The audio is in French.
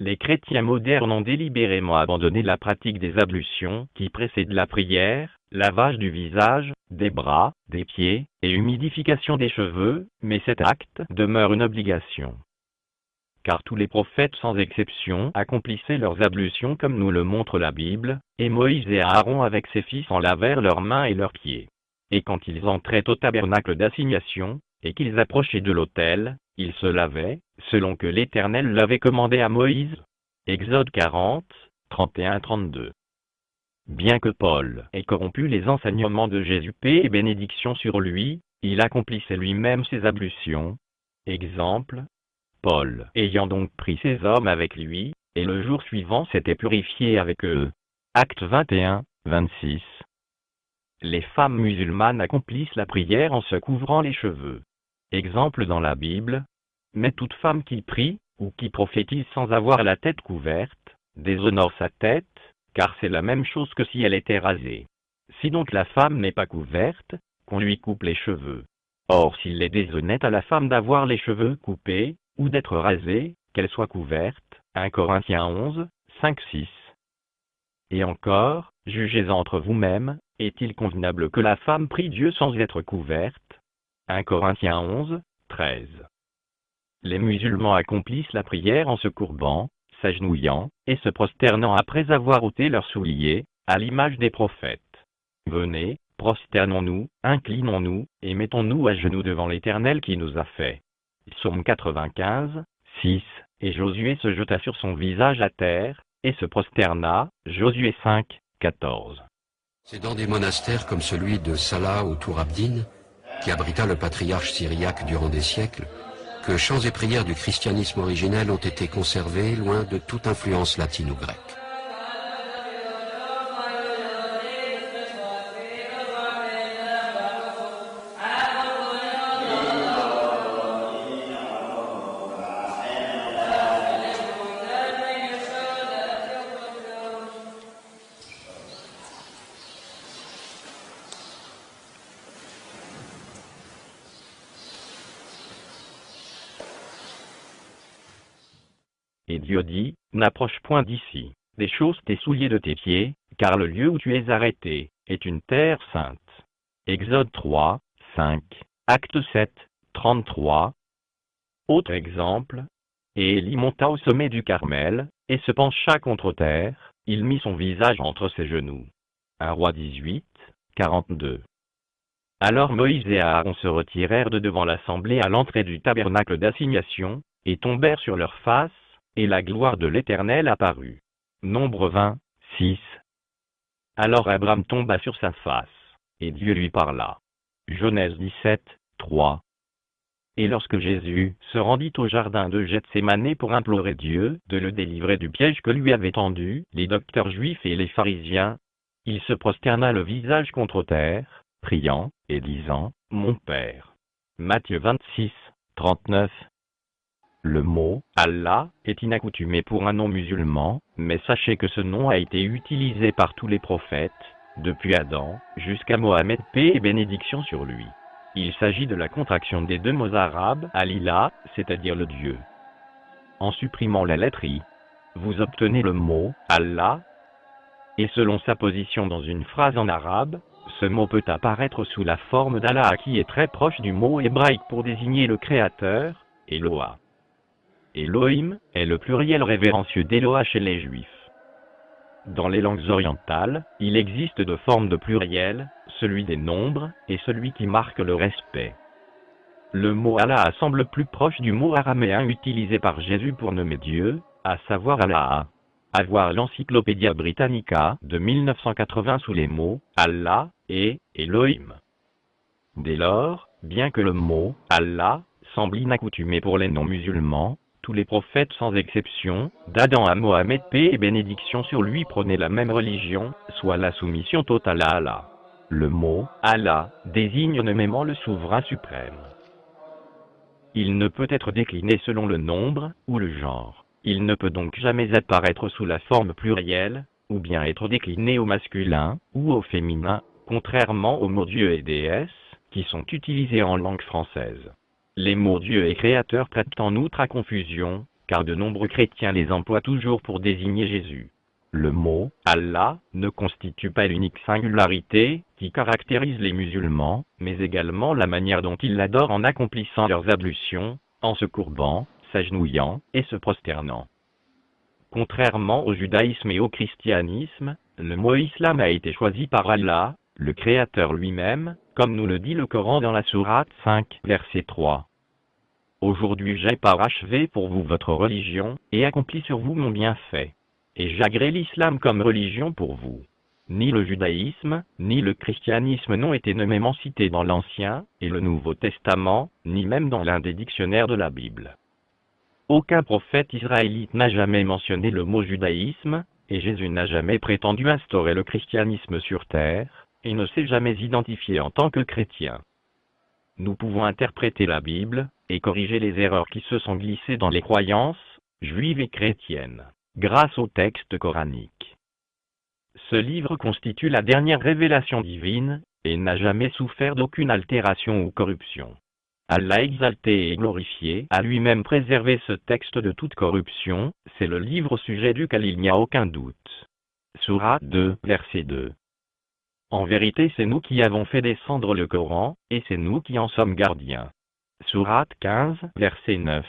les chrétiens modernes ont délibérément abandonné la pratique des ablutions qui précèdent la prière, lavage du visage, des bras, des pieds, et humidification des cheveux, mais cet acte demeure une obligation. Car tous les prophètes sans exception accomplissaient leurs ablutions comme nous le montre la Bible, et Moïse et Aaron avec ses fils en lavèrent leurs mains et leurs pieds. Et quand ils entraient au tabernacle d'assignation, et qu'ils approchaient de l'autel, ils se lavaient, selon que l'Éternel l'avait commandé à Moïse. Exode 40, 31-32. Bien que Paul ait corrompu les enseignements de Jésus, paix et bénédiction sur lui, il accomplissait lui-même ses ablutions. Exemple, Paul ayant donc pris ces hommes avec lui, et le jour suivant s'était purifié avec eux. Actes 21, 26. Les femmes musulmanes accomplissent la prière en se couvrant les cheveux. Exemple dans la Bible. Mais toute femme qui prie, ou qui prophétise sans avoir la tête couverte, déshonore sa tête, car c'est la même chose que si elle était rasée. Si donc la femme n'est pas couverte, qu'on lui coupe les cheveux. Or s'il est déshonnête à la femme d'avoir les cheveux coupés, ou d'être rasée, qu'elle soit couverte. 1 Corinthiens 11, 5-6. Et encore, jugez entre vous-mêmes, est-il convenable que la femme prie Dieu sans être couverte? 1 Corinthiens 11, 13. Les musulmans accomplissent la prière en se courbant, s'agenouillant, et se prosternant après avoir ôté leurs souliers, à l'image des prophètes. Venez, prosternons-nous, inclinons-nous, et mettons-nous à genoux devant l'Éternel qui nous a fait. Psaume 95, 6, et Josué se jeta sur son visage à terre, et se prosterna, Josué 5, 14. C'est dans des monastères comme celui de Salah ou Tour Abdin, qui abrita le patriarche syriaque durant des siècles, que chants et prières du christianisme originel ont été conservés loin de toute influence latine ou grecque. Et Dieu dit, n'approche point d'ici, déchausse tes souliers de tes pieds, car le lieu où tu es arrêté est une terre sainte. Exode 3, 5, Acte 7, 33. Autre exemple. Et Élie monta au sommet du Carmel, et se pencha contre terre, il mit son visage entre ses genoux. 1 Roi 18, 42. Alors Moïse et Aaron se retirèrent de devant l'assemblée à l'entrée du tabernacle d'assignation, et tombèrent sur leurs faces, et la gloire de l'Éternel apparut. Nombre 20, 6. Alors Abraham tomba sur sa face, et Dieu lui parla. Genèse 17, 3. Et lorsque Jésus se rendit au jardin de Gethsémanée pour implorer Dieu de le délivrer du piège que lui avaient tendu les docteurs juifs et les pharisiens, il se prosterna le visage contre terre, priant, et disant, « Mon Père. » Matthieu 26, 39. Le mot « Allah » est inaccoutumé pour un nom musulman, mais sachez que ce nom a été utilisé par tous les prophètes, depuis Adam, jusqu'à Mohammed, paix et bénédiction sur lui. Il s'agit de la contraction des deux mots arabes « Al-Ilah », c'est-à-dire le Dieu. En supprimant la lettre I, vous obtenez le mot « Allah », et selon sa position dans une phrase en arabe, ce mot peut apparaître sous la forme d'Allah qui est très proche du mot hébraïque pour désigner le Créateur, Eloah. Elohim est le pluriel révérencieux d'Eloah chez les Juifs. Dans les langues orientales, il existe deux formes de pluriel, celui des nombres et celui qui marque le respect. Le mot Allah semble plus proche du mot araméen utilisé par Jésus pour nommer Dieu, à savoir Allah. À voir l'Encyclopédia Britannica de 1980 sous les mots Allah et Elohim. Dès lors, bien que le mot Allah semble inaccoutumé pour les non-musulmans, tous les prophètes sans exception, d'Adam à Mohammed, paix et bénédiction sur lui, prônaient la même religion, soit la soumission totale à Allah. Le mot Allah désigne nommément le souverain suprême. Il ne peut être décliné selon le nombre ou le genre. Il ne peut donc jamais apparaître sous la forme plurielle, ou bien être décliné au masculin ou au féminin, contrairement aux mots Dieu et déesse, qui sont utilisés en langue française. Les mots Dieu et Créateur prêtent en outre à confusion, car de nombreux chrétiens les emploient toujours pour désigner Jésus. Le mot « Allah » ne constitue pas l'unique singularité qui caractérise les musulmans, mais également la manière dont ils l'adorent en accomplissant leurs ablutions, en se courbant, s'agenouillant et se prosternant. Contrairement au judaïsme et au christianisme, le mot islam a été choisi par Allah, le Créateur lui-même, comme nous le dit le Coran dans la sourate 5, verset 3. Aujourd'hui j'ai parachevé pour vous votre religion, et accompli sur vous mon bienfait. Et j'agrée l'islam comme religion pour vous. Ni le judaïsme, ni le christianisme n'ont été nommément cités dans l'Ancien et le Nouveau Testament, ni même dans l'un des dictionnaires de la Bible. Aucun prophète israélite n'a jamais mentionné le mot judaïsme, et Jésus n'a jamais prétendu instaurer le christianisme sur terre, et ne s'est jamais identifié en tant que chrétien. Nous pouvons interpréter la Bible, et corriger les erreurs qui se sont glissées dans les croyances, juives et chrétiennes, grâce au texte coranique. Ce livre constitue la dernière révélation divine, et n'a jamais souffert d'aucune altération ou corruption. Allah exalté et glorifié a lui-même préservé ce texte de toute corruption, c'est le livre au sujet duquel il n'y a aucun doute. Sourate 2, verset 2. En vérité c'est nous qui avons fait descendre le Coran, et c'est nous qui en sommes gardiens. Sourate 15, verset 9.